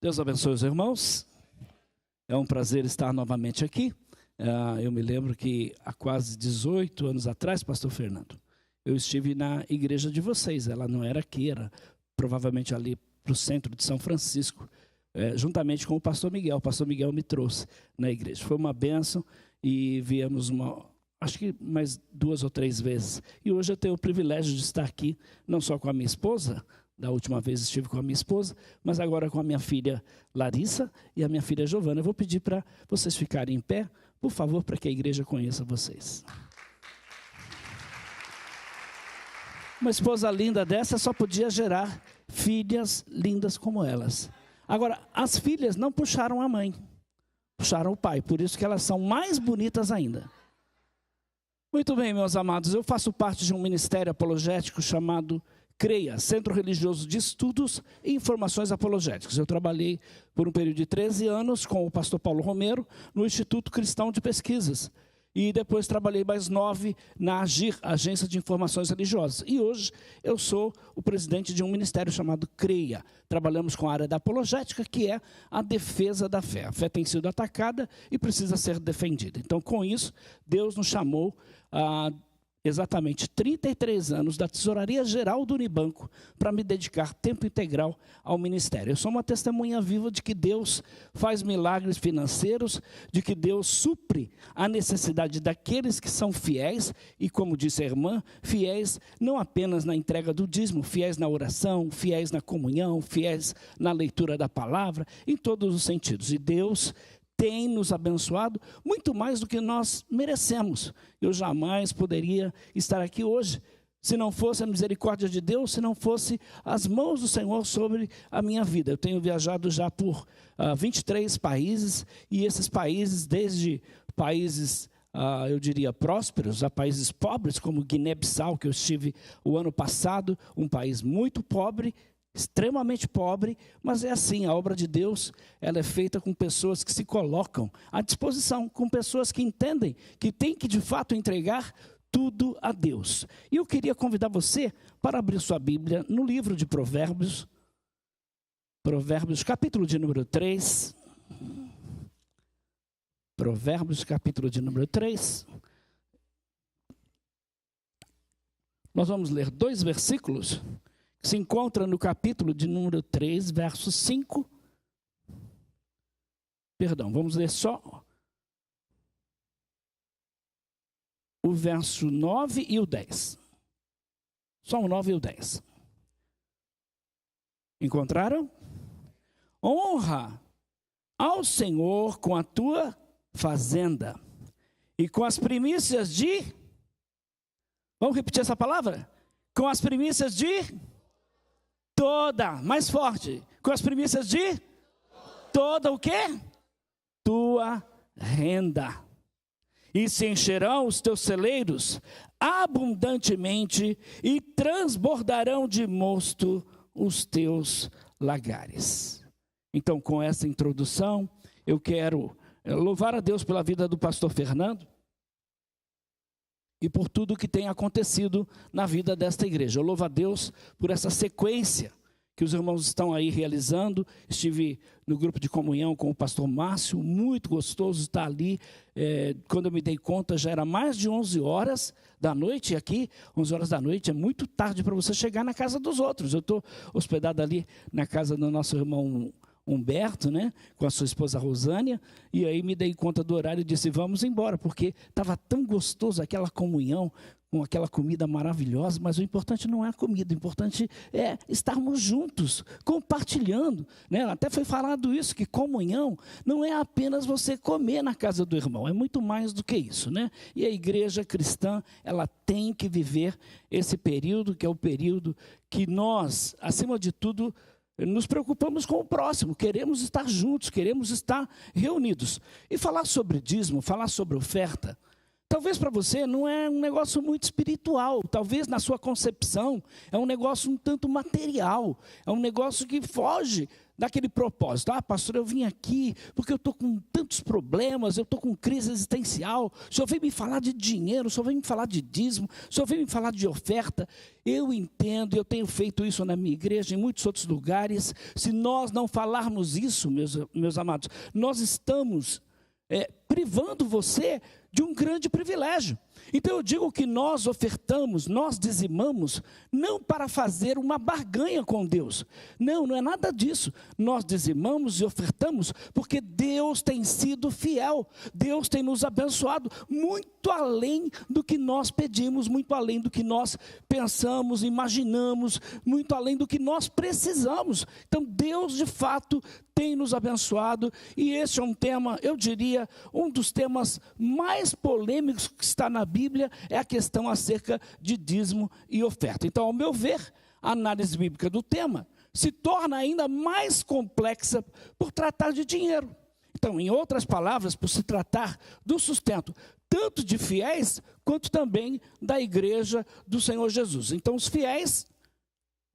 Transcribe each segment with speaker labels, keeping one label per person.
Speaker 1: Deus abençoe os irmãos. É um prazer estar novamente aqui. Eu me lembro que há quase 18 anos atrás, pastor Fernando, eu estive na igreja de vocês. Ela não era aqui, era provavelmente ali para o centro de São Francisco, juntamente com o pastor Miguel. O pastor Miguel me trouxe na igreja. Foi uma bênção e viemos acho que mais 2 ou 3 vezes. E hoje eu tenho o privilégio de estar aqui, não só com a minha esposa. Da última vez estive com a minha esposa, mas agora com a minha filha Larissa e a minha filha Giovana. Eu vou pedir para vocês ficarem em pé, por favor, para que a igreja conheça vocês. Uma esposa linda dessa só podia gerar filhas lindas como elas. Agora, as filhas não puxaram a mãe, puxaram o pai, por isso que elas são mais bonitas ainda. Muito bem, meus amados, eu faço parte de um ministério apologético chamado CREA, Centro Religioso de Estudos e Informações Apologéticas. Eu trabalhei por um período de 13 anos com o pastor Paulo Romero no Instituto Cristão de Pesquisas. E depois trabalhei mais 9 na AGIR, Agência de Informações Religiosas. E hoje eu sou o presidente de um ministério chamado CREA. Trabalhamos com a área da apologética, que é a defesa da fé. A fé tem sido atacada e precisa ser defendida. Então, com isso, Deus nos chamou a exatamente 33 anos da Tesouraria Geral do Unibanco para me dedicar tempo integral ao ministério. Eu sou uma testemunha viva de que Deus faz milagres financeiros, de que Deus supre a necessidade daqueles que são fiéis e, como disse a irmã, fiéis não apenas na entrega do dízimo, fiéis na oração, fiéis na comunhão, fiéis na leitura da palavra, em todos os sentidos. E Deus tem nos abençoado muito mais do que nós merecemos. Eu jamais poderia estar aqui hoje se não fosse a misericórdia de Deus, se não fosse as mãos do Senhor sobre a minha vida. Eu tenho viajado já por 23 países, e esses países, desde países, eu diria, prósperos, a países pobres, como Guiné-Bissau, que eu estive o ano passado, um país muito pobre, extremamente pobre, mas é assim, a obra de Deus, ela é feita com pessoas que se colocam à disposição, com pessoas que entendem que tem que de fato entregar tudo a Deus. E eu queria convidar você para abrir sua Bíblia no livro de Provérbios, capítulo de número 3, Provérbios, capítulo de número 3, nós vamos ler 2 versículos, se encontra no capítulo de número 3, verso 5. Perdão, vamos ler só o verso 9 e o 10. Só o 9 e o 10. Encontraram? Honra ao Senhor com a tua fazenda e com as primícias de... Vamos repetir essa palavra? Com as primícias de... Toda, mais forte, com as primícias de toda o quê? Tua renda. E se encherão os teus celeiros abundantemente e transbordarão de mosto os teus lagares. Então, com essa introdução, eu quero louvar a Deus pela vida do pastor Fernando e por tudo que tem acontecido na vida desta igreja. Eu louvo a Deus por essa sequência que os irmãos estão aí realizando. Estive no grupo de comunhão com o pastor Márcio, muito gostoso estar ali. Quando eu me dei conta, já era mais de 11 horas da noite, e aqui, 11 horas da noite, é muito tarde para você chegar na casa dos outros. Eu estou hospedado ali na casa do nosso irmão Humberto, né, com a sua esposa Rosânia, e aí me dei conta do horário e disse, vamos embora, porque estava tão gostoso aquela comunhão, com aquela comida maravilhosa, mas o importante não é a comida, o importante é estarmos juntos, compartilhando, né? Até foi falado isso, que comunhão não é apenas você comer na casa do irmão, é muito mais do que isso, né? E a igreja cristã, ela tem que viver esse período, que é o período que nós, acima de tudo, nos preocupamos com o próximo, queremos estar juntos, queremos estar reunidos. E falar sobre dízimo, falar sobre oferta, Talvez para você não é um negócio muito espiritual, talvez na sua concepção é um negócio um tanto material, é um negócio que foge daquele propósito. Ah, pastor, eu vim aqui porque eu estou com tantos problemas, eu estou com crise existencial, o senhor veio me falar de dinheiro, o senhor veio me falar de dízimo, o senhor veio me falar de oferta. Eu entendo, eu tenho feito isso na minha igreja, em muitos outros lugares. Se nós não falarmos isso, meus amados, nós estamos privando você de um grande privilégio. Então eu digo que nós ofertamos, nós dizimamos, não para fazer uma barganha com Deus. Não, não é nada disso. Nós dizimamos e ofertamos porque Deus tem sido fiel. Deus tem nos abençoado muito além do que nós pedimos, muito além do que nós pensamos, imaginamos, muito além do que nós precisamos. Então Deus de fato tem nos abençoado, e esse é um tema, eu diria, um dos temas mais polêmicos que está na Bíblia, é a questão acerca de dízimo e oferta. Então, ao meu ver, a análise bíblica do tema se torna ainda mais complexa por tratar de dinheiro. Então, em outras palavras, por se tratar do sustento, tanto de fiéis, quanto também da igreja do Senhor Jesus. Então, os fiéis,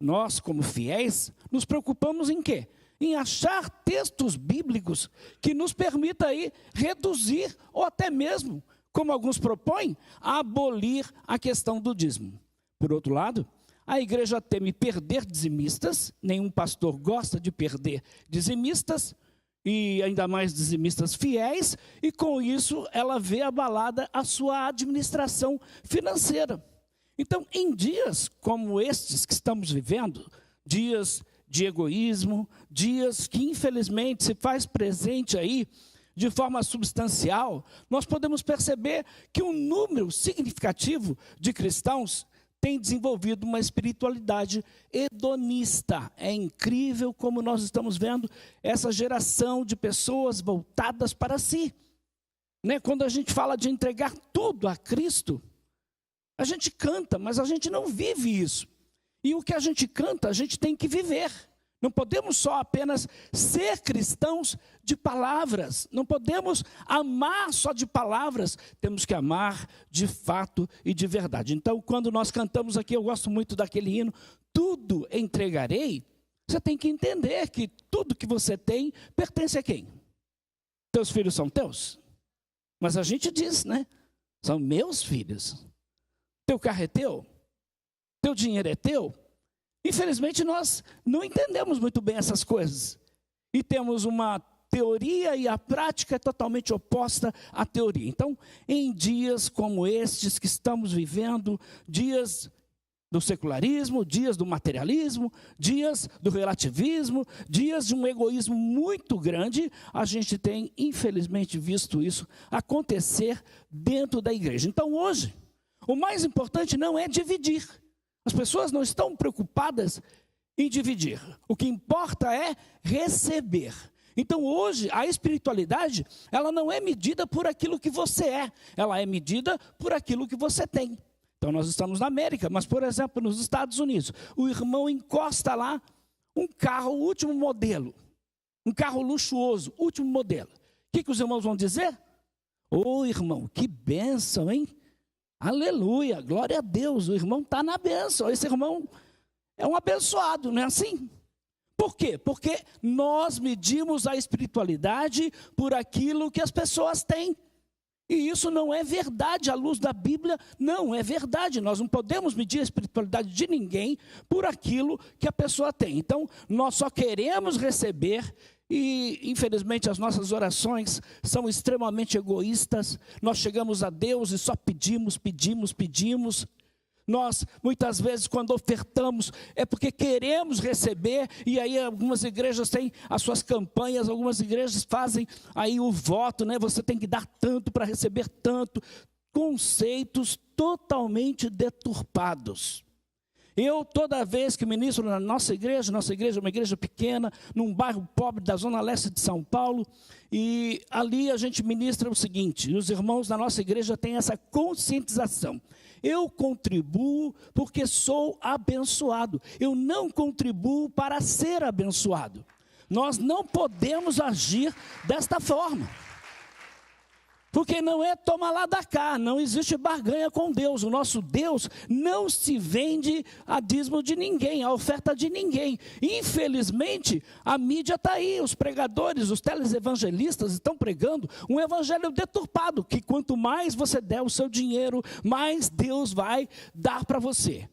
Speaker 1: nós como fiéis, nos preocupamos em quê? Em achar textos bíblicos que nos permita aí reduzir, ou até mesmo, como alguns propõem, abolir a questão do dízimo. Por outro lado, a igreja teme perder dizimistas, nenhum pastor gosta de perder dizimistas, e ainda mais dizimistas fiéis, e com isso ela vê abalada a sua administração financeira. Então, em dias como estes que estamos vivendo, dias de egoísmo, dias que infelizmente se faz presente aí de forma substancial, nós podemos perceber que um número significativo de cristãos tem desenvolvido uma espiritualidade hedonista. É incrível como nós estamos vendo essa geração de pessoas voltadas para si. Quando a gente fala de entregar tudo a Cristo, a gente canta, mas a gente não vive isso. E o que a gente canta, a gente tem que viver. Não podemos só apenas ser cristãos de palavras. Não podemos amar só de palavras. Temos que amar de fato e de verdade. Então, quando nós cantamos aqui, eu gosto muito daquele hino, tudo entregarei. Você tem que entender que tudo que você tem pertence a quem? Teus filhos são teus? Mas a gente diz, são meus filhos. Teu carro é teu? Teu dinheiro é teu? Infelizmente nós não entendemos muito bem essas coisas. E temos uma teoria e a prática é totalmente oposta à teoria. Então, em dias como estes que estamos vivendo, dias do secularismo, dias do materialismo, dias do relativismo, dias de um egoísmo muito grande, a gente tem infelizmente visto isso acontecer dentro da igreja. Então hoje, o mais importante não é dividir. As pessoas não estão preocupadas em dividir. O que importa é receber. Então hoje a espiritualidade, ela não é medida por aquilo que você é. Ela é medida por aquilo que você tem. Então nós estamos na América, mas por exemplo nos Estados Unidos, o irmão encosta lá um carro último modelo. Um carro luxuoso, último modelo. O que os irmãos vão dizer? Ô irmão, que bênção, hein? Aleluia, glória a Deus, o irmão está na bênção, esse irmão é um abençoado, não é assim? Por quê? Porque nós medimos a espiritualidade por aquilo que as pessoas têm. E isso não é verdade, à luz da Bíblia, não é verdade. Nós não podemos medir a espiritualidade de ninguém por aquilo que a pessoa tem. Então, nós só queremos receber. E, infelizmente, as nossas orações são extremamente egoístas. Nós chegamos a Deus e só pedimos. Nós, muitas vezes, quando ofertamos, é porque queremos receber. E aí, algumas igrejas têm as suas campanhas, algumas igrejas fazem aí o voto, Você tem que dar tanto para receber tanto. Conceitos totalmente deturpados. Eu, toda vez que ministro na nossa igreja é uma igreja pequena, num bairro pobre da zona leste de São Paulo, e ali a gente ministra o seguinte, e os irmãos da nossa igreja têm essa conscientização. Eu contribuo porque sou abençoado, eu não contribuo para ser abençoado. Nós não podemos agir desta forma. Porque não é toma lá da cá, não existe barganha com Deus. O nosso Deus não se vende a dízimo de ninguém, a oferta de ninguém. Infelizmente, a mídia está aí, os pregadores, os televangelistas estão pregando um evangelho deturpado, que quanto mais você der o seu dinheiro, mais Deus vai dar para você.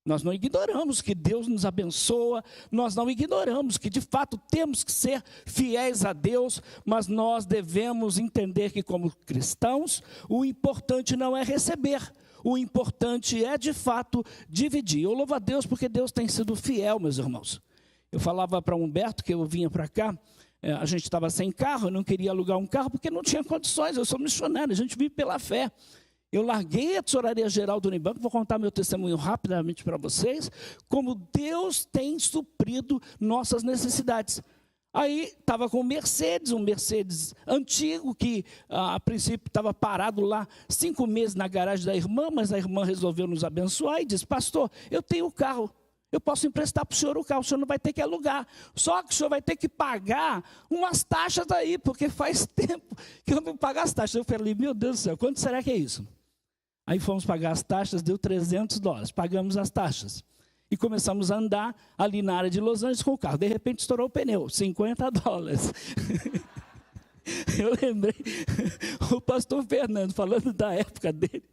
Speaker 1: Nós não ignoramos que Deus nos abençoa, nós não ignoramos que de fato temos que ser fiéis a Deus, mas nós devemos entender que como cristãos, o importante não é receber, o importante é de fato dividir. Eu louvo a Deus porque Deus tem sido fiel, meus irmãos. Eu falava para Humberto que eu vinha para cá, a gente estava sem carro, eu não queria alugar um carro porque não tinha condições, eu sou missionário, a gente vive pela fé. Eu larguei a tesouraria geral do Unibanco, vou contar meu testemunho rapidamente para vocês, como Deus tem suprido nossas necessidades. Aí estava com um Mercedes antigo, que a princípio estava parado lá 5 meses na garagem da irmã, mas a irmã resolveu nos abençoar e disse: pastor, eu tenho o carro, eu posso emprestar para o senhor não vai ter que alugar, só que o senhor vai ter que pagar umas taxas aí, porque faz tempo que eu não pago as taxas. Eu falei, meu Deus do céu, quanto será que é isso? Aí fomos pagar as taxas, deu $300, pagamos as taxas. E começamos a andar ali na área de Los Angeles com o carro. De repente estourou o pneu, $50. Eu lembrei, o pastor Fernando, falando da época dele.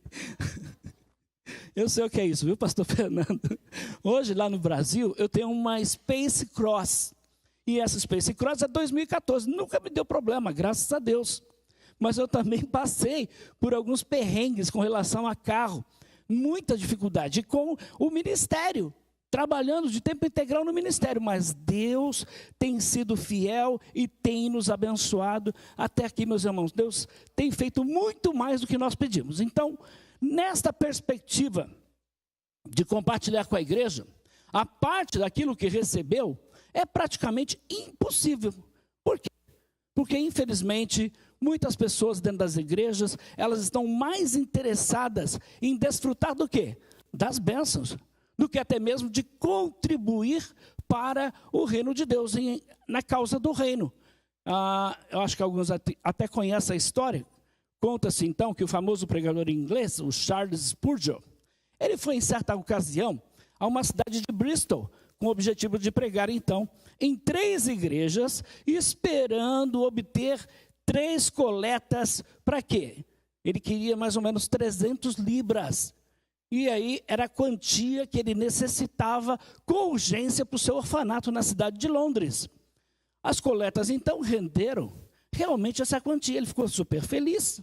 Speaker 1: Eu sei o que é isso, viu, pastor Fernando? Hoje, lá no Brasil, eu tenho uma Space Cross. E essa Space Cross é 2014, nunca me deu problema, graças a Deus. Mas eu também passei por alguns perrengues com relação a carro, muita dificuldade com o ministério, trabalhando de tempo integral no ministério, mas Deus tem sido fiel e tem nos abençoado até aqui, meus irmãos. Deus tem feito muito mais do que nós pedimos. Então, nesta perspectiva de compartilhar com a igreja, a parte daquilo que recebeu é praticamente impossível. Por quê? Porque, infelizmente, muitas pessoas dentro das igrejas, elas estão mais interessadas em desfrutar do quê? Das bênçãos, do que até mesmo de contribuir para o reino de Deus, na causa do reino. Eu acho que alguns até conhecem a história. Conta-se então que o famoso pregador inglês, o Charles Spurgeon, ele foi em certa ocasião a uma cidade de Bristol, com o objetivo de pregar então em 3 igrejas, esperando obter 3 coletas, para quê? Ele queria mais ou menos 300 libras. E aí era a quantia que ele necessitava com urgência para o seu orfanato na cidade de Londres. As coletas então renderam realmente essa quantia. Ele ficou super feliz.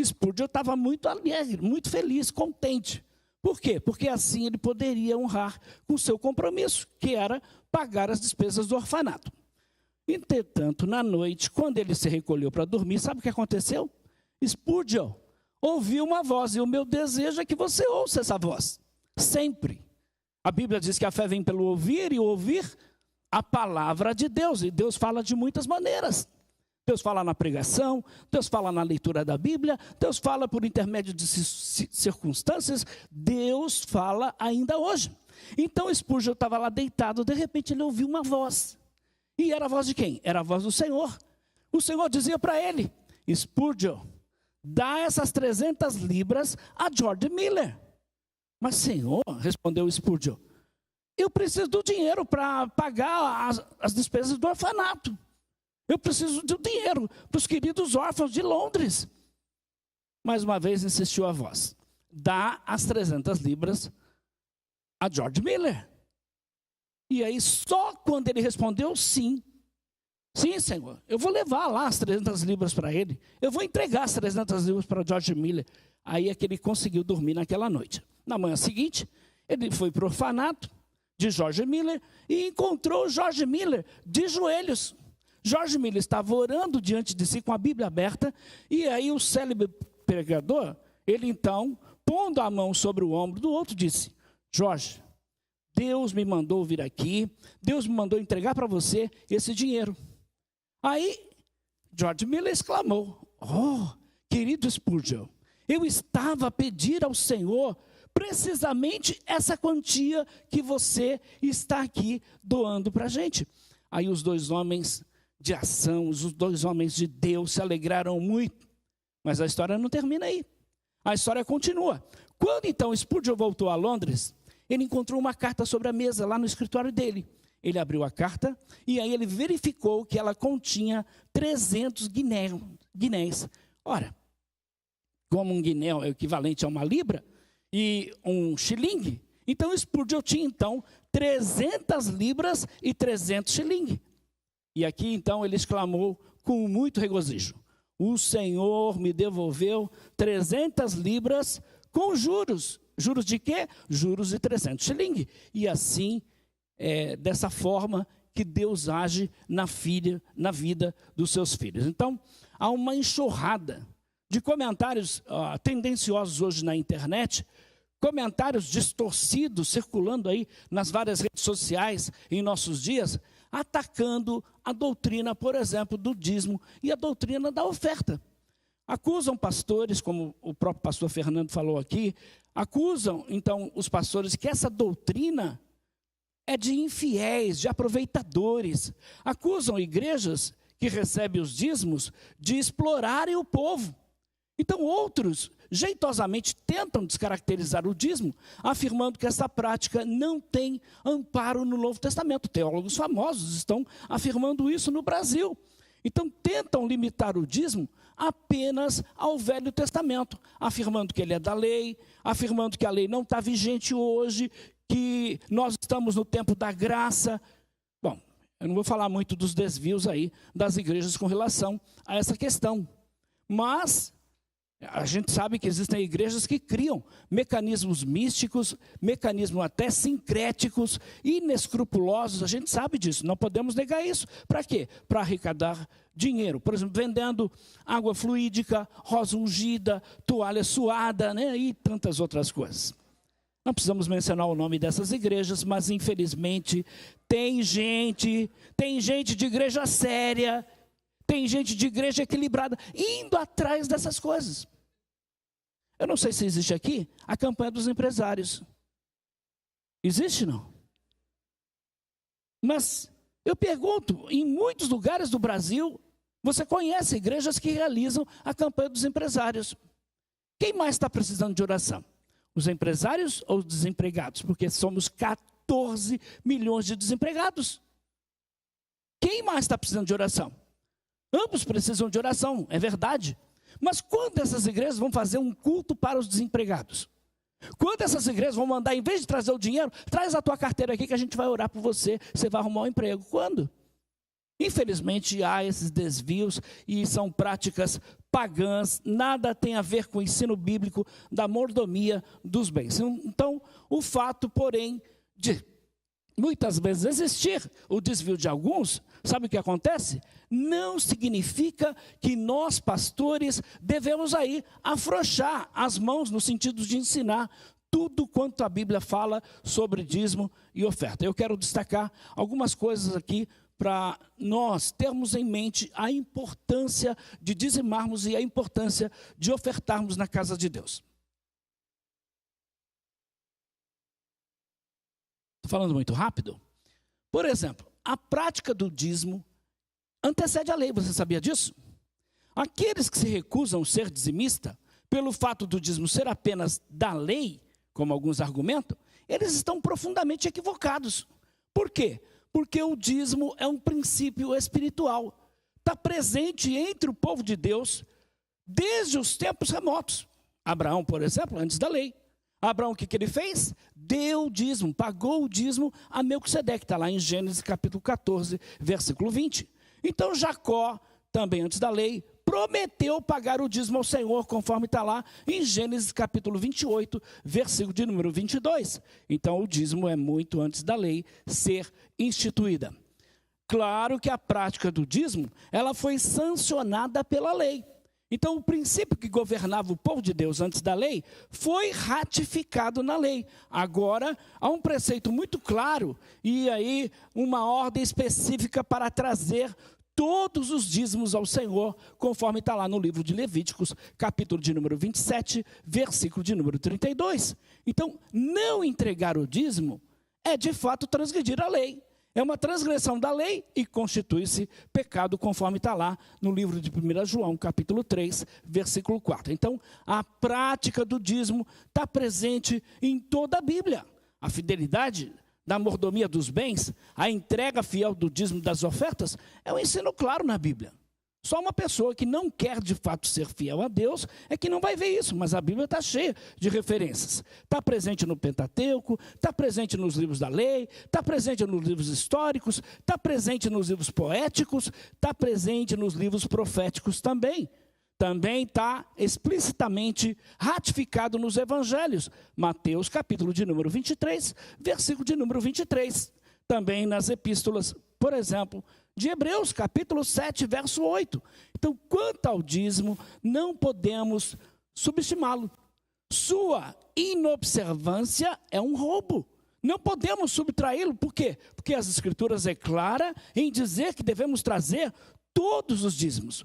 Speaker 1: Spurgeon estava muito alegre, muito feliz, contente. Por quê? Porque assim ele poderia honrar com o seu compromisso, que era pagar as despesas do orfanato. Entretanto, na noite, quando ele se recolheu para dormir, sabe o que aconteceu? Spurgeon ouviu uma voz, e o meu desejo é que você ouça essa voz, sempre. A Bíblia diz que a fé vem pelo ouvir, e ouvir a palavra de Deus, e Deus fala de muitas maneiras. Deus fala na pregação, Deus fala na leitura da Bíblia, Deus fala por intermédio de circunstâncias, Deus fala ainda hoje. Então Spurgeon estava lá deitado, de repente ele ouviu uma voz. E era a voz de quem? Era a voz do Senhor. O Senhor dizia para ele: Spurgeon, dá essas 300 libras a George Miller. Mas Senhor, respondeu Spurgeon, eu preciso do dinheiro para pagar as despesas do orfanato. Eu preciso do dinheiro para os queridos órfãos de Londres. Mais uma vez insistiu a voz: dá as 300 libras a George Miller. E aí só quando ele respondeu sim, Senhor, eu vou levar lá as 300 libras para ele, eu vou entregar as 300 libras para George Miller. Aí é que ele conseguiu dormir naquela noite. Na manhã seguinte, ele foi para o orfanato de George Miller e encontrou George Miller de joelhos. George Miller estava orando diante de si com a Bíblia aberta, e aí o célebre pregador, ele então, pondo a mão sobre o ombro do outro, disse: Jorge, Deus me mandou vir aqui, Deus me mandou entregar para você esse dinheiro. Aí, George Miller exclamou: oh, querido Spurgeon, eu estava a pedir ao Senhor precisamente essa quantia que você está aqui doando para a gente. Aí os 2 homens de ação, os 2 homens de Deus se alegraram muito. Mas a história não termina aí. A história continua. Quando então Spurgeon voltou a Londres, ele encontrou uma carta sobre a mesa lá no escritório dele. Ele abriu a carta e aí ele verificou que ela continha 300 guinéis. Ora, como um guiné é o equivalente a uma libra e um xilingue, então Spurgeon tinha então 300 libras e 300 xilingue. E aqui então ele exclamou com muito regozijo: o Senhor me devolveu 300 libras com juros. Juros de quê? Juros de 300 xilingue. E assim, dessa forma que Deus age na vida dos seus filhos. Então, há uma enxurrada de comentários tendenciosos hoje na internet, comentários distorcidos circulando aí nas várias redes sociais em nossos dias, atacando a doutrina, por exemplo, do dízimo e a doutrina da oferta. Acusam pastores, como o próprio pastor Fernando falou aqui, acusam então os pastores que essa doutrina é de infiéis, de aproveitadores. Acusam igrejas que recebem os dízimos de explorarem o povo. Então outros jeitosamente tentam descaracterizar o dízimo, afirmando que essa prática não tem amparo no Novo Testamento. Teólogos famosos estão afirmando isso no Brasil. Então tentam limitar o dízimo apenas ao Velho Testamento, afirmando que ele é da lei, afirmando que a lei não está vigente hoje, que nós estamos no tempo da graça. Bom, eu não vou falar muito dos desvios aí das igrejas com relação a essa questão, mas a gente sabe que existem igrejas que criam mecanismos místicos, mecanismos até sincréticos, inescrupulosos, a gente sabe disso, não podemos negar isso. Para quê? Para arrecadar dinheiro. Por exemplo, vendendo água fluídica, rosa ungida, toalha suada, né? E tantas outras coisas. Não precisamos mencionar o nome dessas igrejas, mas infelizmente tem gente de igreja séria, tem gente de igreja equilibrada, indo atrás dessas coisas. Eu não sei se existe aqui a campanha dos empresários. Existe, não? Mas eu pergunto, em muitos lugares do Brasil, você conhece igrejas que realizam a campanha dos empresários. Quem mais está precisando de oração? Os empresários ou os desempregados? Porque somos 14 milhões de desempregados. Quem mais está precisando de oração? Ambos precisam de oração, é verdade. Mas quando essas igrejas vão fazer um culto para os desempregados? Quando essas igrejas vão mandar, em vez de trazer o dinheiro, traz a tua carteira aqui que a gente vai orar por você, você vai arrumar um emprego. Quando? Infelizmente há esses desvios e são práticas pagãs, nada tem a ver com o ensino bíblico da mordomia dos bens. Então, o fato, porém, de muitas vezes existir o desvio de alguns, sabe o que acontece? Não significa que nós, pastores, devemos aí afrouxar as mãos no sentido de ensinar tudo quanto a Bíblia fala sobre dízimo e oferta. Eu quero destacar algumas coisas aqui para nós termos em mente a importância de dizimarmos e a importância de ofertarmos na casa de Deus. Estou falando muito rápido? Por exemplo, a prática do dízimo antecede a lei, você sabia disso? Aqueles que se recusam a ser dizimista, pelo fato do dízimo ser apenas da lei, como alguns argumentam, eles estão profundamente equivocados. Por quê? Porque o dízimo é um princípio espiritual. Está presente entre o povo de Deus desde os tempos remotos. Abraão, por exemplo, antes da lei. Abraão, o que ele fez? Deu o dízimo, pagou o dízimo a Melquisedeque. Está lá em Gênesis capítulo 14, versículo 20. Então Jacó, também antes da lei, prometeu pagar o dízimo ao Senhor, conforme está lá em Gênesis capítulo 28, versículo de número 22. Então o dízimo é muito antes da lei ser instituída. Claro que a prática do dízimo, ela foi sancionada pela lei. Então o princípio que governava o povo de Deus antes da lei, foi ratificado na lei. Agora há um preceito muito claro, e aí uma ordem específica para trazer todos os dízimos ao Senhor, conforme está lá no livro de Levíticos, capítulo de número 27, versículo de número 32. Então, não entregar o dízimo é de fato transgredir a lei, É uma transgressão da lei e constitui-se pecado, conforme está lá no livro de 1 João, capítulo 3, versículo 4. Então, a prática do dízimo está presente em toda a Bíblia. A fidelidade da mordomia dos bens, a entrega fiel do dízimo das ofertas, é um ensino claro na Bíblia. Só uma pessoa que não quer de fato ser fiel a Deus é que não vai ver isso, mas a Bíblia está cheia de referências. Está presente no Pentateuco, está presente nos livros da lei, está presente nos livros históricos, está presente nos livros poéticos, está presente nos livros proféticos também. Também está explicitamente ratificado nos evangelhos. Mateus, capítulo de número 23, versículo de número 23. Também nas epístolas, por exemplo, de Hebreus, capítulo 7, verso 8. Então, quanto ao dízimo, não podemos subestimá-lo. Sua inobservância é um roubo. Não podemos subtraí-lo. Por quê? Porque as Escrituras é clara em dizer que devemos trazer todos os dízimos.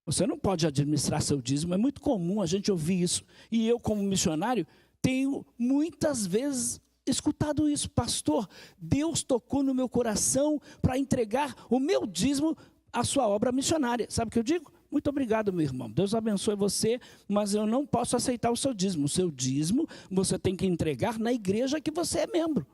Speaker 1: Você não pode administrar seu dízimo, é muito comum a gente ouvir isso. E eu, como missionário, tenho muitas vezes escutado isso. Pastor, Deus tocou no meu coração para entregar o meu dízimo à sua obra missionária. Sabe o que eu digo? Muito obrigado, meu irmão. Deus abençoe você, mas eu não posso aceitar o seu dízimo. O seu dízimo você tem que entregar na igreja que você é membro.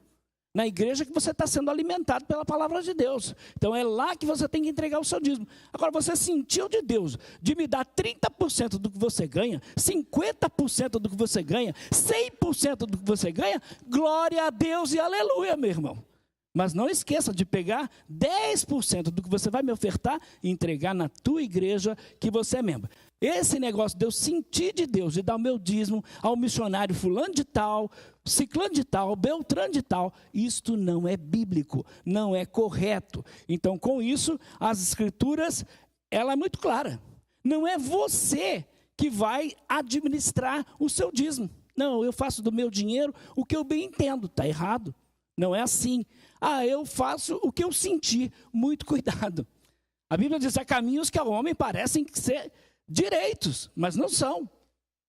Speaker 1: Na igreja que você está sendo alimentado pela palavra de Deus. Então é lá que você tem que entregar o seu dízimo. Agora, você sentiu de Deus de me dar 30% do que você ganha, 50% do que você ganha, 100% do que você ganha, glória a Deus e aleluia, meu irmão. Mas não esqueça de pegar 10% do que você vai me ofertar e entregar na tua igreja que você é membro. Esse negócio de eu sentir de Deus e dar o meu dízimo ao missionário fulano de tal, ciclano de tal, beltrano de tal, isto não é bíblico, não é correto. Então, com isso, as Escrituras, ela é muito clara. Não é você que vai administrar o seu dízimo. Não, eu faço do meu dinheiro o que eu bem entendo. Está errado. Não é assim. Eu faço o que eu senti. Muito cuidado. A Bíblia diz, há caminhos que ao homem parecem ser direitos, mas não são.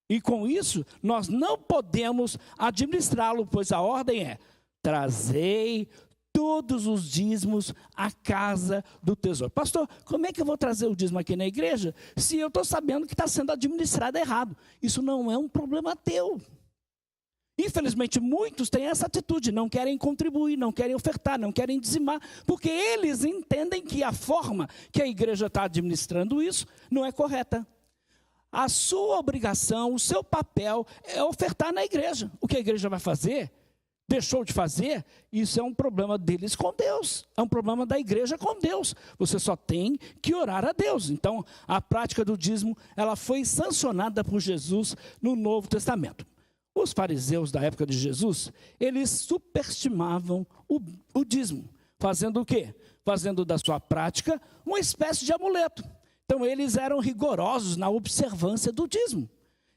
Speaker 1: E com isso, nós não podemos administrá-lo, pois a ordem é, trazei todos os dízimos à casa do tesouro. Pastor, como é que eu vou trazer o dízimo aqui na igreja, se eu estou sabendo que está sendo administrado errado? Isso não é um problema teu. Infelizmente, muitos têm essa atitude, não querem contribuir, não querem ofertar, não querem dizimar, porque eles entendem que a forma que a igreja está administrando isso não é correta. A sua obrigação, o seu papel é ofertar na igreja. O que a igreja vai fazer, deixou de fazer, isso é um problema deles com Deus, é um problema da igreja com Deus. Você só tem que orar a Deus. Então, a prática do dízimo, ela foi sancionada por Jesus no Novo Testamento. Os fariseus da época de Jesus, eles superestimavam o dízimo, fazendo o quê? Fazendo da sua prática uma espécie de amuleto. Então, eles eram rigorosos na observância do dízimo.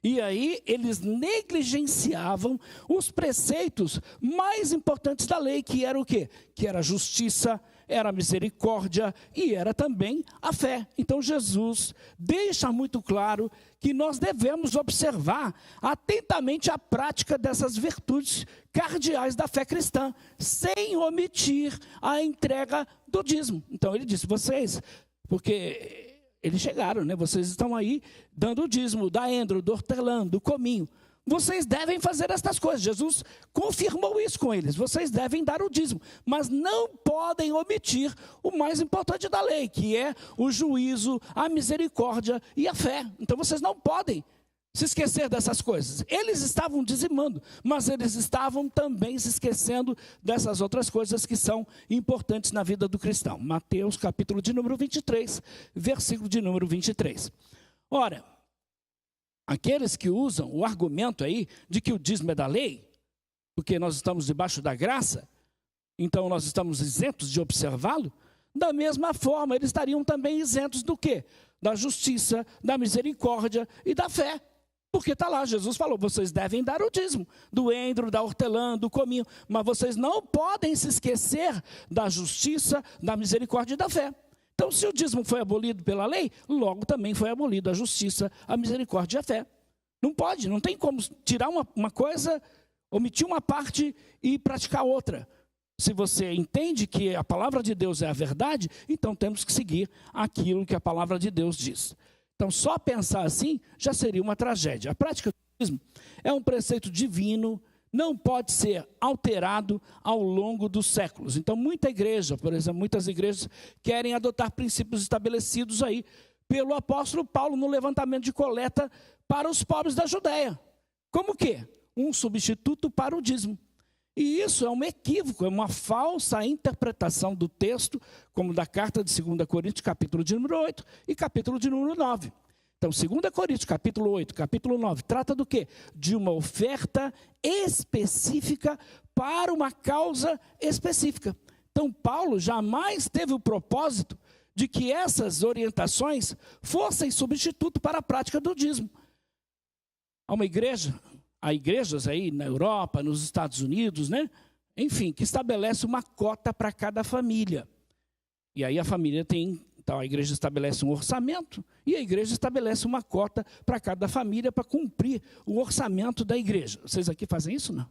Speaker 1: E aí, eles negligenciavam os preceitos mais importantes da lei, que era o quê? Que era a justiça, era a misericórdia e era também a fé. Então, Jesus deixa muito claro que nós devemos observar atentamente a prática dessas virtudes cardeais da fé cristã, sem omitir a entrega do dízimo. Então, ele disse, vocês, porque eles chegaram, né? Vocês estão aí dando o dízimo da endro, do hortelã, do cominho. Vocês devem fazer estas coisas. Jesus confirmou isso com eles. Vocês devem dar o dízimo, mas não podem omitir o mais importante da lei, que é o juízo, a misericórdia e a fé. Então vocês não podem se esquecer dessas coisas. Eles estavam dizimando, mas eles estavam também se esquecendo dessas outras coisas que são importantes na vida do cristão. Mateus, capítulo de número 23, versículo de número 23. Ora, aqueles que usam o argumento aí de que o dízimo é da lei, porque nós estamos debaixo da graça, então nós estamos isentos de observá-lo, da mesma forma, eles estariam também isentos do quê? Da justiça, da misericórdia e da fé. Porque está lá, Jesus falou, vocês devem dar o dízimo, do endro, da hortelã, do cominho, mas vocês não podem se esquecer da justiça, da misericórdia e da fé. Então, se o dízimo foi abolido pela lei, logo também foi abolido a justiça, a misericórdia e a fé. Não pode, não tem como tirar uma coisa, omitir uma parte e praticar outra. Se você entende que a palavra de Deus é a verdade, então temos que seguir aquilo que a palavra de Deus diz. Então, só pensar assim já seria uma tragédia. A prática do dízimo é um preceito divino, não pode ser alterado ao longo dos séculos. Então, muita igreja, por exemplo, muitas igrejas querem adotar princípios estabelecidos aí pelo apóstolo Paulo no levantamento de coleta para os pobres da Judéia. Como que? Um substituto para o dízimo. E isso é um equívoco, é uma falsa interpretação do texto, como da carta de 2 Coríntios, capítulo de número 8 e capítulo de número 9. Então, 2 Coríntios, capítulo 8, capítulo 9, trata do quê? De uma oferta específica para uma causa específica. Então, Paulo jamais teve o propósito de que essas orientações fossem substituto para a prática do dízimo. Há igrejas aí na Europa, nos Estados Unidos, né? Enfim, que estabelece uma cota para cada família. E aí a família tem, então a igreja estabelece um orçamento e a igreja estabelece uma cota para cada família para cumprir o orçamento da igreja. Vocês aqui fazem isso, não?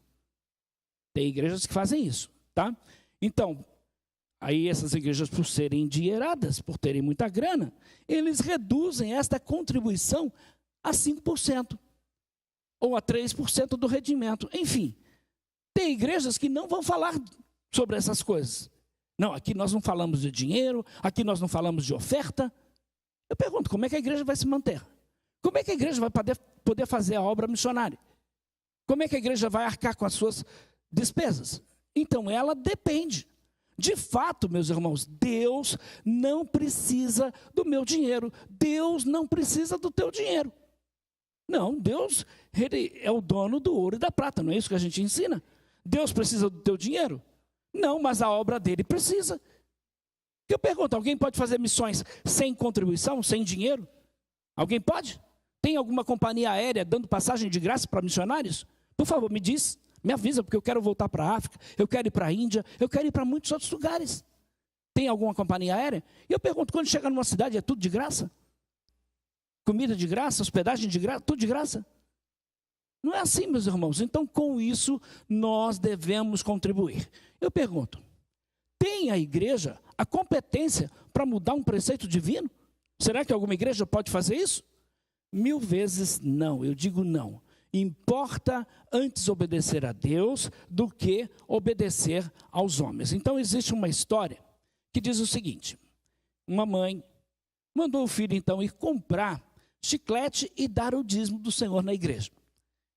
Speaker 1: Tem igrejas que fazem isso, tá? Então, aí essas igrejas, por serem endinheiradas, por terem muita grana, eles reduzem esta contribuição a 5%. Ou a 3% do rendimento. Enfim, tem igrejas que não vão falar sobre essas coisas. Não, aqui nós não falamos de dinheiro, aqui nós não falamos de oferta. Eu pergunto, como é que a igreja vai se manter? Como é que a igreja vai poder fazer a obra missionária? Como é que a igreja vai arcar com as suas despesas? Então, ela depende. De fato, meus irmãos, Deus não precisa do meu dinheiro. Deus não precisa do teu dinheiro. Não, Deus, Ele é o dono do ouro e da prata, não é isso que a gente ensina? Deus precisa do teu dinheiro? Não, mas a obra dele precisa. Eu pergunto, alguém pode fazer missões sem contribuição, sem dinheiro? Alguém pode? Tem alguma companhia aérea dando passagem de graça para missionários? Por favor, me diz, me avisa, porque eu quero voltar para a África, eu quero ir para a Índia, eu quero ir para muitos outros lugares. Tem alguma companhia aérea? E eu pergunto, quando chega numa cidade é tudo de graça? Comida de graça, hospedagem de graça, tudo de graça? Não é assim, meus irmãos. Então, com isso, nós devemos contribuir. Eu pergunto, tem a igreja a competência para mudar um preceito divino? Será que alguma igreja pode fazer isso? 1000 vezes não, eu digo não. Importa antes obedecer a Deus do que obedecer aos homens. Então, existe uma história que diz o seguinte: uma mãe mandou o filho, então, ir comprar chiclete e dar o dízimo do Senhor na igreja.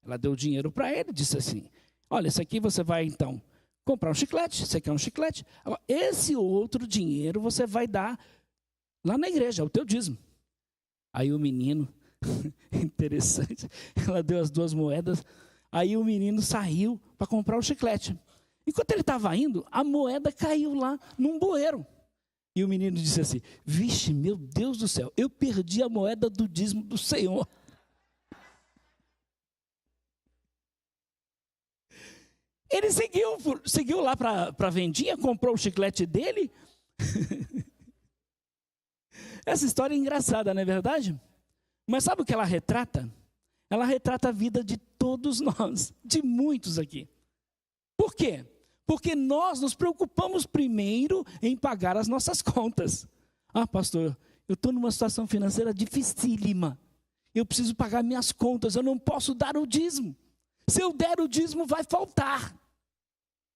Speaker 1: Ela deu dinheiro para ele, disse assim: olha, esse aqui você vai então comprar um chiclete, você quer um chiclete? Agora, esse outro dinheiro você vai dar lá na igreja, é o teu dízimo. Aí o menino, interessante, ela deu as 2 moedas, aí o menino saiu para comprar o chiclete. Enquanto ele estava indo, a moeda caiu lá num bueiro. E o menino disse assim: vixe, meu Deus do céu, eu perdi a moeda do dízimo do Senhor. Ele seguiu lá para a vendinha, comprou o chiclete dele. Essa história é engraçada, não é verdade? Mas sabe o que ela retrata? Ela retrata a vida de todos nós, de muitos aqui. Por quê? Porque nós nos preocupamos primeiro em pagar as nossas contas. Ah, pastor, eu estou numa situação financeira dificílima. Eu preciso pagar minhas contas, eu não posso dar o dízimo. Se eu der o dízimo, vai faltar.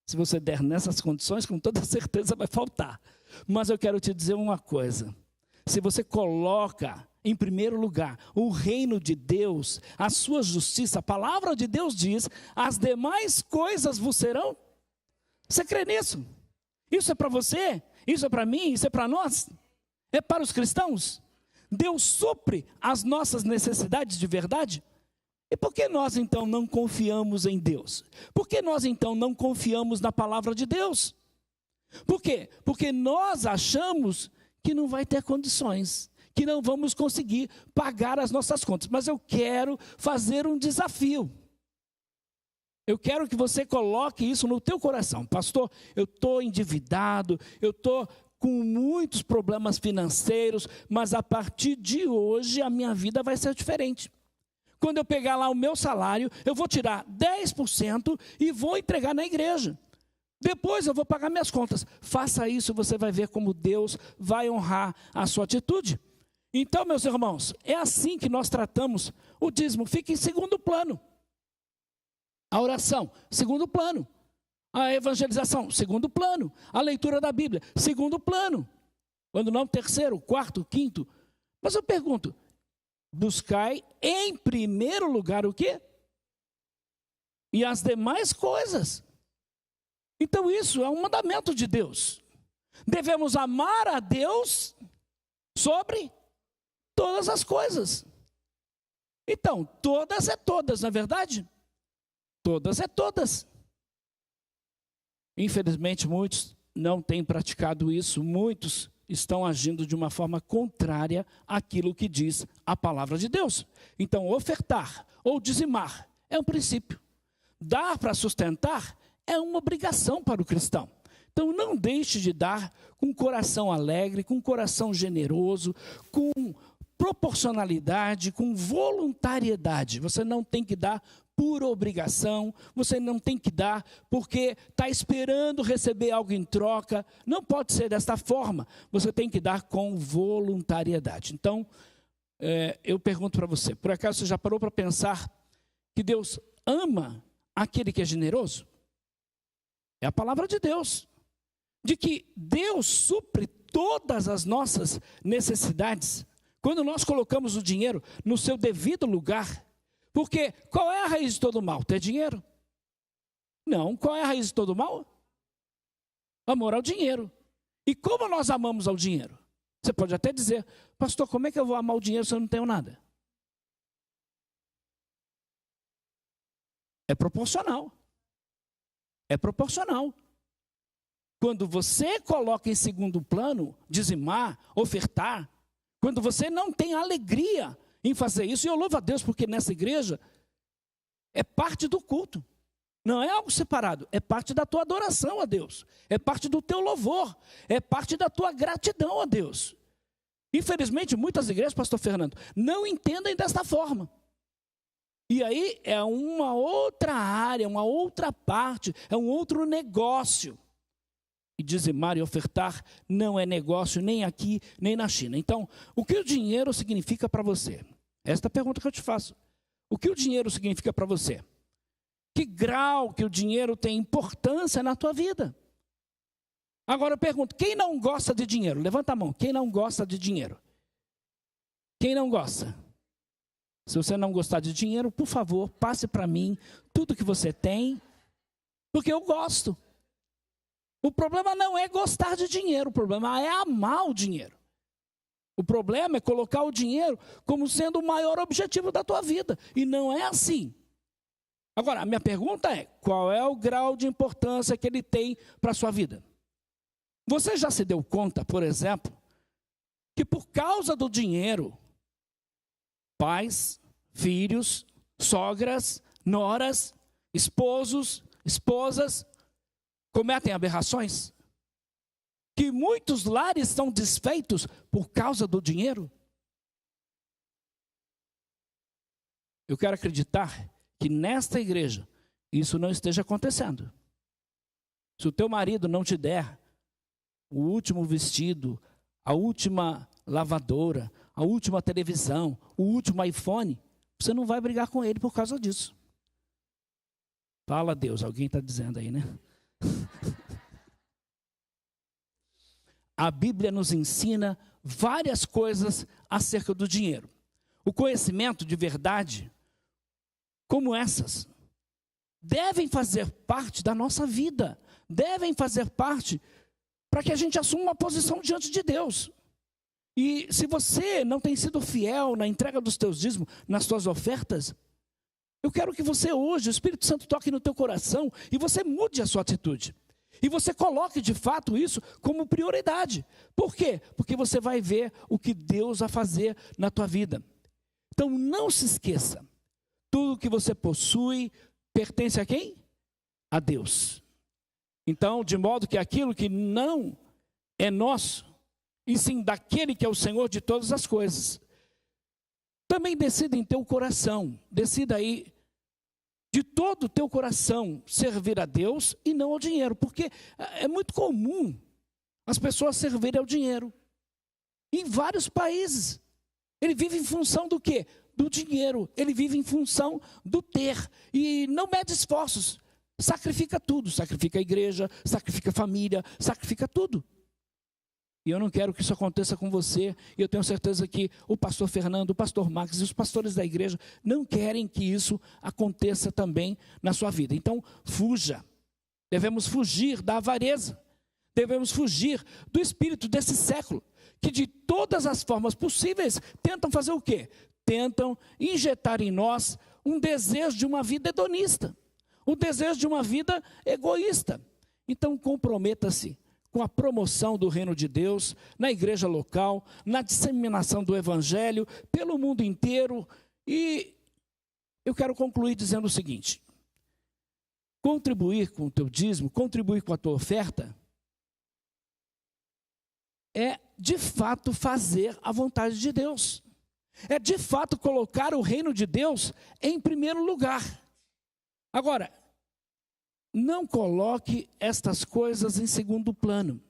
Speaker 1: Se você der nessas condições, com toda certeza vai faltar. Mas eu quero te dizer uma coisa. Se você coloca em primeiro lugar o reino de Deus, a sua justiça, a palavra de Deus diz, as demais coisas vos serão. Você crê nisso? Isso é para você? Isso é para mim? Isso é para nós? É para os cristãos? Deus supre as nossas necessidades de verdade? E por que nós então não confiamos em Deus? Por que nós então não confiamos na palavra de Deus? Por quê? Porque nós achamos que não vai ter condições, que não vamos conseguir pagar as nossas contas. Mas eu quero fazer um desafio. Eu quero que você coloque isso no teu coração. Pastor, eu estou endividado, eu estou com muitos problemas financeiros, mas a partir de hoje a minha vida vai ser diferente. Quando eu pegar lá o meu salário, eu vou tirar 10% e vou entregar na igreja. Depois eu vou pagar minhas contas. Faça isso, você vai ver como Deus vai honrar a sua atitude. Então, meus irmãos, é assim que nós tratamos o dízimo. Fica em segundo plano. A oração, segundo plano. A evangelização, segundo plano. A leitura da Bíblia, segundo plano. Quando não, terceiro, quarto, quinto. Mas eu pergunto, buscai em primeiro lugar o quê? E as demais coisas. Então isso é um mandamento de Deus. Devemos amar a Deus sobre todas as coisas. Então, todas é todas, não é verdade? Todas é todas. Infelizmente, muitos não têm praticado isso, muitos estão agindo de uma forma contrária àquilo que diz a palavra de Deus. Então, ofertar ou dizimar é um princípio. Dar para sustentar é uma obrigação para o cristão. Então, não deixe de dar com coração alegre, com coração generoso, com proporcionalidade, com voluntariedade. Você não tem que dar por obrigação, você não tem que dar porque está esperando receber algo em troca. Não pode ser desta forma. Você tem que dar com voluntariedade. Então, eu pergunto para você, por acaso você já parou para pensar que Deus ama aquele que é generoso? É a palavra de Deus, de que Deus supre todas as nossas necessidades, quando nós colocamos o dinheiro no seu devido lugar. Porque qual é a raiz de todo mal? Ter dinheiro? Não, qual é a raiz de todo mal? Amor ao dinheiro. E como nós amamos ao dinheiro? Você pode até dizer, pastor, como é que eu vou amar o dinheiro se eu não tenho nada? É proporcional. É proporcional. Quando você coloca em segundo plano, dizimar, ofertar, quando você não tem alegria em fazer isso, e eu louvo a Deus porque nessa igreja é parte do culto, não é algo separado, é parte da tua adoração a Deus, é parte do teu louvor, é parte da tua gratidão a Deus. Infelizmente, muitas igrejas, pastor Fernando, não entendem desta forma. E aí é uma outra área, uma outra parte, é um outro negócio. E dizimar e ofertar não é negócio nem aqui, nem na China. Então, o que o dinheiro significa para você? Esta é a pergunta que eu te faço. O que o dinheiro significa para você? Que grau que o dinheiro tem importância na tua vida? Agora eu pergunto, quem não gosta de dinheiro? Levanta a mão, quem não gosta de dinheiro? Quem não gosta? Se você não gostar de dinheiro, por favor, passe para mim tudo que você tem, porque eu gosto. O problema não é gostar de dinheiro, o problema é amar o dinheiro. O problema é colocar o dinheiro como sendo o maior objetivo da tua vida, e não é assim. Agora, a minha pergunta é, qual é o grau de importância que ele tem para a sua vida? Você já se deu conta, por exemplo, que por causa do dinheiro, pais, filhos, sogras, noras, esposos, esposas, cometem aberrações? Que muitos lares são desfeitos por causa do dinheiro? Eu quero acreditar que nesta igreja isso não esteja acontecendo. Se o teu marido não te der o último vestido, a última lavadora, a última televisão, o último iPhone, você não vai brigar com ele por causa disso. Fala a Deus, alguém está dizendo aí, né? A Bíblia nos ensina várias coisas acerca do dinheiro. O conhecimento de verdade, como essas, devem fazer parte da nossa vida, devem fazer parte para que a gente assuma uma posição diante de Deus. E se você não tem sido fiel na entrega dos teus dízimos, nas tuas ofertas, eu quero que você hoje, o Espírito Santo toque no teu coração e você mude a sua atitude. E você coloque de fato isso como prioridade. Por quê? Porque você vai ver o que Deus vai fazer na tua vida. Então não se esqueça, tudo que você possui pertence a quem? A Deus. Então, de modo que aquilo que não é nosso, e sim daquele que é o Senhor de todas as coisas, também decida em teu coração, decida aí de todo o teu coração servir a Deus e não ao dinheiro, porque é muito comum as pessoas servirem ao dinheiro. Em vários países, ele vive em função do quê? Do dinheiro. Ele vive em função do ter e não mede esforços. Sacrifica tudo, sacrifica a igreja, sacrifica a família, sacrifica tudo. E eu não quero que isso aconteça com você. E eu tenho certeza que o pastor Fernando, o pastor Max e os pastores da igreja não querem que isso aconteça também na sua vida. Então, fuja. Devemos fugir da avareza. Devemos fugir do espírito desse século, que de todas as formas possíveis tentam fazer o quê? Tentam injetar em nós um desejo de uma vida hedonista, um desejo de uma vida egoísta. Então, comprometa-se com a promoção do reino de Deus na igreja local, na disseminação do evangelho pelo mundo inteiro. E eu quero concluir dizendo o seguinte: contribuir com o teu dízimo, contribuir com a tua oferta, é de fato fazer a vontade de Deus. É de fato colocar o reino de Deus em primeiro lugar. Agora, não coloque estas coisas em segundo plano.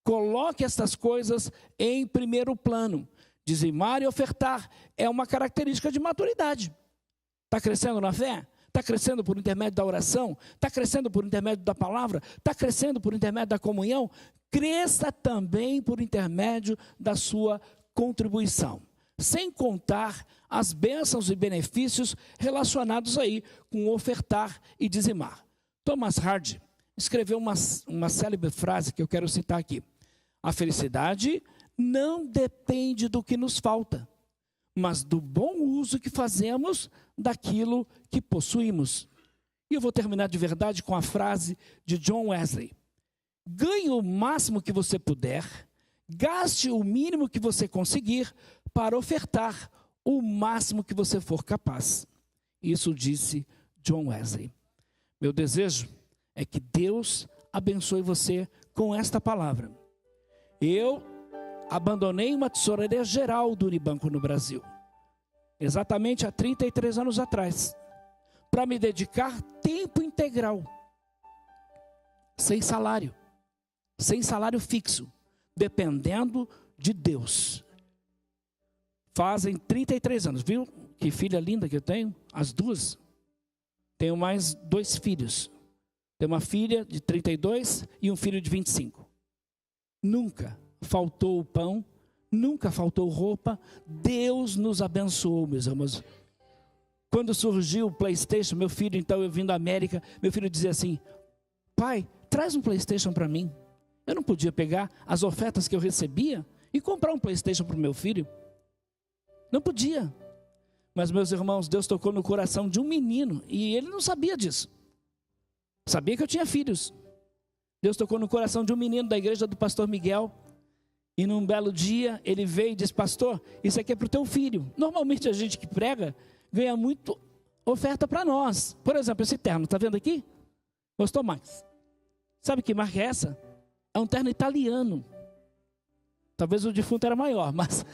Speaker 1: Coloque estas coisas em primeiro plano. Dizimar e ofertar é uma característica de maturidade. Está crescendo na fé? Está crescendo por intermédio da oração? Está crescendo por intermédio da palavra? Está crescendo por intermédio da comunhão? Cresça também por intermédio da sua contribuição. Sem contar as bênçãos e benefícios relacionados aí com ofertar e dizimar. Thomas Hardy escreveu uma célebre frase que eu quero citar aqui. A felicidade não depende do que nos falta, mas do bom uso que fazemos daquilo que possuímos. E eu vou terminar de verdade com a frase de John Wesley. Ganhe o máximo que você puder, gaste o mínimo que você conseguir para ofertar o máximo que você for capaz. Isso disse John Wesley. Meu desejo é que Deus abençoe você com esta palavra. Eu abandonei uma tesouraria geral do Unibanco no Brasil, exatamente há 33 anos atrás, para me dedicar tempo integral, sem salário fixo, dependendo de Deus. Fazem 33 anos, viu? Que filha linda que eu tenho, as duas. Tenho mais 2 filhos. Tenho uma filha de 32 e um filho de 25. Nunca faltou o pão, nunca faltou roupa. Deus nos abençoou, meus irmãos. Quando surgiu o PlayStation, meu filho, então eu vim da América, meu filho dizia assim: pai, traz um PlayStation para mim. Eu não podia pegar as ofertas que eu recebia e comprar um PlayStation para o meu filho. Não podia. Mas, meus irmãos, Deus tocou no coração de um menino e ele não sabia disso. Sabia que eu tinha filhos. Deus tocou no coração de um menino da igreja do pastor Miguel. E num belo dia ele veio e disse: pastor, isso aqui é para o teu filho. Normalmente a gente que prega ganha muito oferta para nós. Por exemplo, esse terno, está vendo aqui? Gostou, Max? Sabe que marca é essa? É um terno italiano. Talvez o defunto era maior, mas...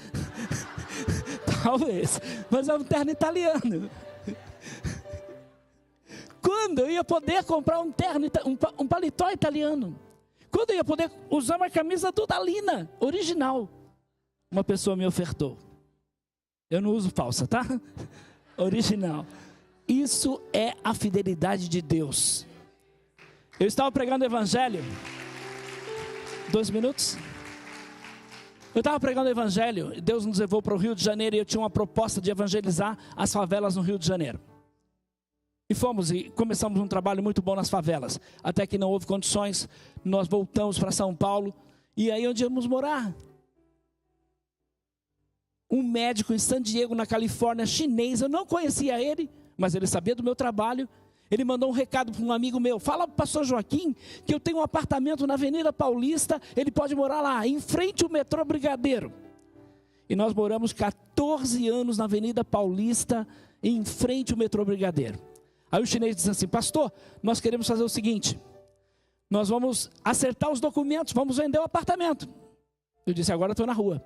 Speaker 1: talvez. Mas é um terno italiano. Quando eu ia poder comprar um terno, um paletó italiano? Quando eu ia poder usar uma camisa do Dalina, original? Uma pessoa me ofertou. Eu não uso falsa, tá? Original. Isso é a fidelidade de Deus. Eu estava pregando o evangelho. 2 minutos? Eu estava pregando o evangelho, Deus nos levou para o Rio de Janeiro e eu tinha uma proposta de evangelizar as favelas no Rio de Janeiro. E fomos e começamos um trabalho muito bom nas favelas, até que não houve condições, nós voltamos para São Paulo, e aí onde íamos morar? Um médico em San Diego, na Califórnia, chinês, eu não conhecia ele, mas ele sabia do meu trabalho. Ele mandou um recado para um amigo meu: fala para o pastor Joaquim que eu tenho um apartamento na Avenida Paulista, ele pode morar lá, em frente ao metrô Brigadeiro. E nós moramos 14 anos na Avenida Paulista, em frente ao metrô Brigadeiro. Aí o chinês disse assim: pastor, nós queremos fazer o seguinte, nós vamos acertar os documentos, vamos vender o apartamento. Eu disse: agora estou na rua.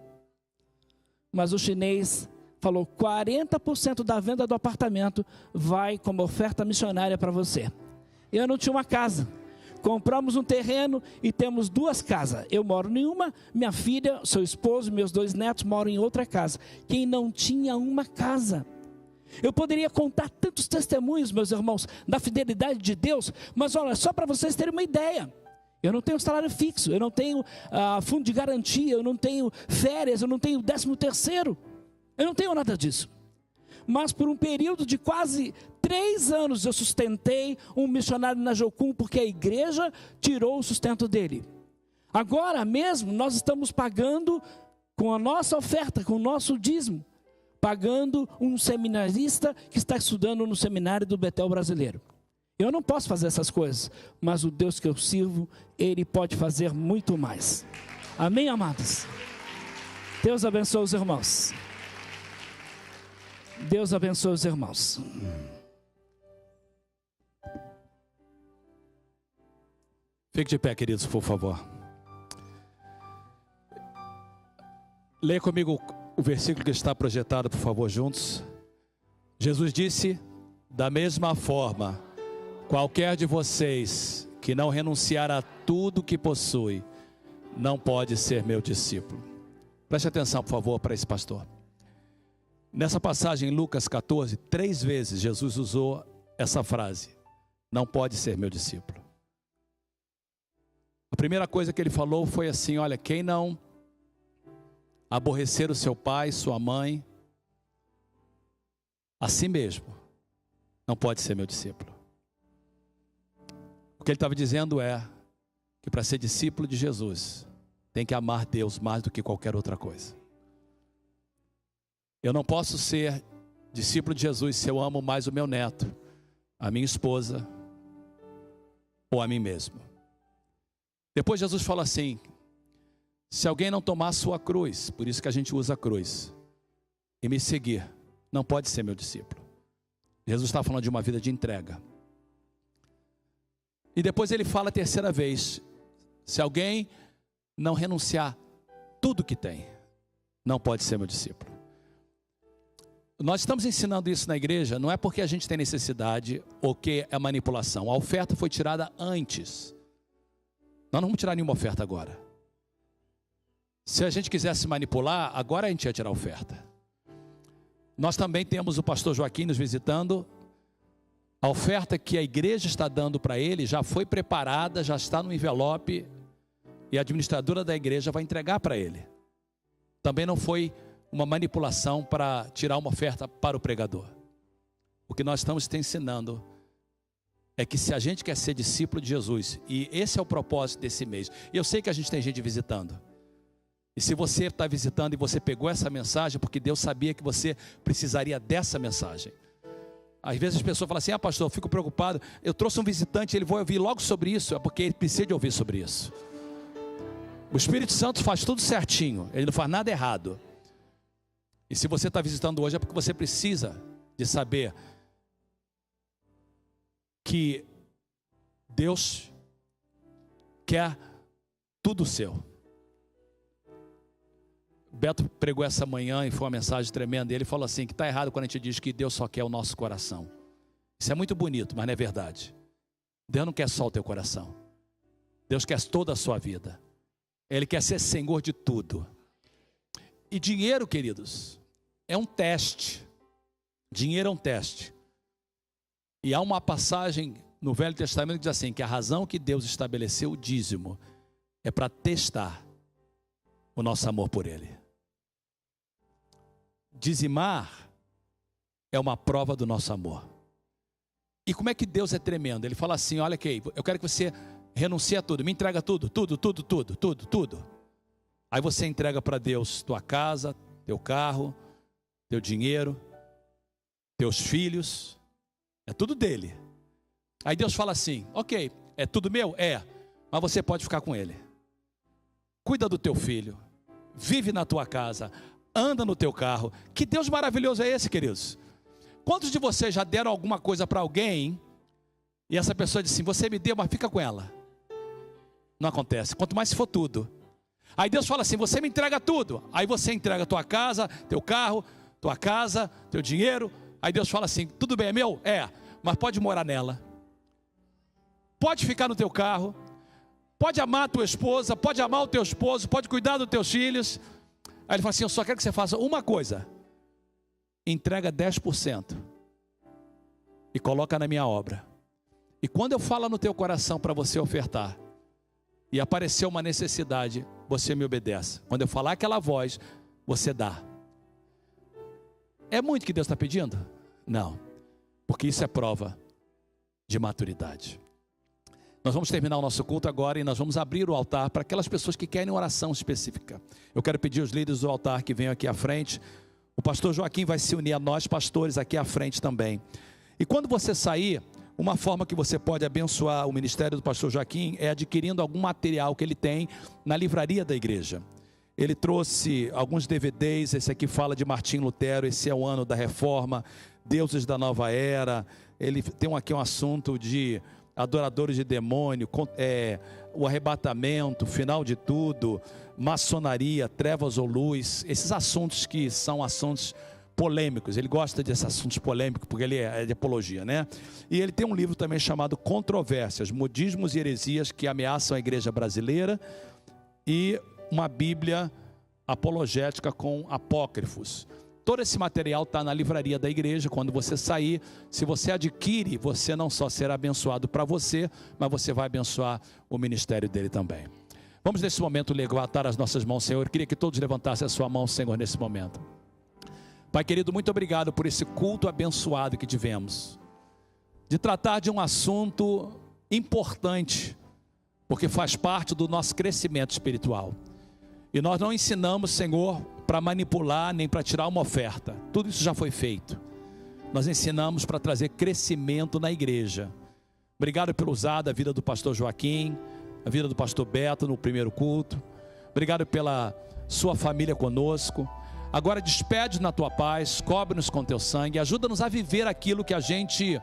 Speaker 1: Mas o chinês falou: 40% da venda do apartamento vai como oferta missionária para você. Eu não tinha uma casa. Compramos um terreno e temos 2 casas. Eu moro em uma, minha filha, seu esposo, meus 2 netos moram em outra casa. Quem não tinha uma casa? Eu poderia contar tantos testemunhos, meus irmãos, da fidelidade de Deus, mas olha, só para vocês terem uma ideia. Eu não tenho salário fixo, eu não tenho fundo de garantia, eu não tenho férias, eu não tenho 13º. Eu não tenho nada disso. Mas por um período de quase 3 anos eu sustentei um missionário na Jocum, porque a igreja tirou o sustento dele. Agora mesmo nós estamos pagando com a nossa oferta, com o nosso dízimo, pagando um seminarista que está estudando no seminário do Betel brasileiro. Eu não posso fazer essas coisas, mas o Deus que eu sirvo, Ele pode fazer muito mais. Amém, amados? Deus abençoe os irmãos. Deus abençoe os irmãos.
Speaker 2: Fique de pé, queridos, por favor. Leia comigo o versículo que está projetado, por favor, juntos. Jesus disse: da mesma forma, qualquer de vocês que não renunciar a tudo que possui, não pode ser meu discípulo. Preste atenção, por favor, para esse pastor. Nessa passagem em Lucas 14, 3 vezes Jesus usou essa frase: não pode ser meu discípulo. A primeira coisa que ele falou foi assim: olha, quem não aborrecer o seu pai, sua mãe, a si mesmo, não pode ser meu discípulo. O que ele estava dizendo é que para ser discípulo de Jesus, tem que amar Deus mais do que qualquer outra coisa. Eu não posso ser discípulo de Jesus se eu amo mais o meu neto, a minha esposa ou a mim mesmo. Depois Jesus fala assim: se alguém não tomar a sua cruz, por isso que a gente usa a cruz, e me seguir, não pode ser meu discípulo. Jesus está falando de uma vida de entrega. E depois ele fala a terceira vez: se alguém não renunciar tudo que tem, não pode ser meu discípulo. Nós estamos ensinando isso na igreja, não é porque a gente tem necessidade ou que é manipulação. A oferta foi tirada antes. Nós não vamos tirar nenhuma oferta agora. Se a gente quisesse manipular, agora a gente ia tirar a oferta. Nós também temos o pastor Joaquim nos visitando. A oferta que a igreja está dando para ele já foi preparada, já está no envelope, e a administradora da igreja vai entregar para ele. Também não foi uma manipulação para tirar uma oferta para o pregador. O que nós estamos te ensinando é que se a gente quer ser discípulo de Jesus, e esse é o propósito desse mês, e eu sei que a gente tem gente visitando, e se você está visitando e você pegou essa mensagem, porque Deus sabia que você precisaria dessa mensagem. Às vezes as pessoas falam assim: ah, pastor, eu fico preocupado, eu trouxe um visitante, ele vai ouvir logo sobre isso. É porque ele precisa de ouvir sobre isso. O Espírito Santo faz tudo certinho, ele não faz nada errado. E se você está visitando hoje é porque você precisa de saber que Deus quer tudo seu. Beto pregou essa manhã e foi uma mensagem tremenda. Ele falou assim, que está errado quando a gente diz que Deus só quer o nosso coração. Isso é muito bonito, mas não é verdade. Deus não quer só o teu coração. Deus quer toda a sua vida. Ele quer ser Senhor de tudo. E dinheiro, queridos, é um teste. Dinheiro é um teste. E há uma passagem no Velho Testamento que diz assim, que a razão que Deus estabeleceu o dízimo é para testar o nosso amor por Ele. Dizimar é uma prova do nosso amor. E como é que Deus é tremendo? Ele fala assim, olha aqui, eu quero que você renuncie a tudo, me entrega tudo. Aí você entrega para Deus tua casa, teu carro, teu dinheiro, teus filhos, é tudo dele. Aí Deus fala assim, ok, é tudo meu? É, mas você pode ficar com ele. Cuida do teu filho, vive na tua casa, anda no teu carro. Que Deus maravilhoso é esse, queridos? Quantos de vocês já deram alguma coisa para alguém e essa pessoa disse assim, você me deu, mas fica com ela? Não acontece, quanto mais se for tudo. Aí Deus fala assim, você me entrega tudo. Aí você entrega a tua casa, teu carro, tua casa, teu dinheiro. Aí Deus fala assim: tudo bem, é meu? É, mas pode morar nela. Pode ficar no teu carro. Pode amar a tua esposa, pode amar o teu esposo, pode cuidar dos teus filhos. Aí ele fala assim: eu só quero que você faça uma coisa. Entrega 10% e coloca na minha obra. E quando eu falo no teu coração para você ofertar, e aparecer uma necessidade, você me obedece. Quando eu falar aquela voz, você dá. É muito que Deus está pedindo? Não, porque isso é prova de maturidade. Nós vamos terminar o nosso culto agora e nós vamos abrir o altar para aquelas pessoas que querem oração específica. Eu quero pedir aos líderes do altar que venham aqui à frente. O pastor Joaquim vai se unir a nós, pastores, aqui à frente também. E quando você sair, uma forma que você pode abençoar o ministério do pastor Joaquim é adquirindo algum material que ele tem na livraria da igreja. Ele trouxe alguns DVDs, esse aqui fala de Martim Lutero, esse é o ano da reforma, Deuses da Nova Era. Ele tem aqui um assunto de adoradores de demônio, o arrebatamento, final de tudo, maçonaria, trevas ou luz, esses assuntos que são assuntos polêmicos. Ele gosta desses assuntos polêmicos porque ele é de apologia, né? E ele tem um livro também chamado Controvérsias, Modismos e Heresias que ameaçam a igreja brasileira, e uma Bíblia apologética com apócrifos. Todo esse material está na livraria da igreja. Quando você sair, se você adquire, você não só será abençoado para você, mas você vai abençoar o ministério dele também. Vamos nesse momento levantar as nossas mãos, Senhor. Eu queria que todos levantassem a sua mão, Senhor, nesse momento. Pai querido, muito obrigado por esse culto abençoado que tivemos, de tratar de um assunto importante, porque faz parte do nosso crescimento espiritual. E nós não ensinamos, Senhor, para manipular, nem para tirar uma oferta. Tudo isso já foi feito. Nós ensinamos para trazer crescimento na igreja. Obrigado por usar a vida do pastor Joaquim, a vida do pastor Beto no primeiro culto. Obrigado pela sua família conosco. Agora despede na tua paz, cobre-nos com teu sangue, ajuda-nos a viver aquilo que a gente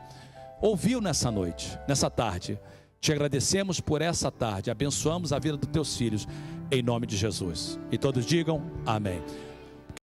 Speaker 2: ouviu nessa noite, nessa tarde. Te agradecemos por essa tarde, abençoamos a vida dos teus filhos, em nome de Jesus. E todos digam amém.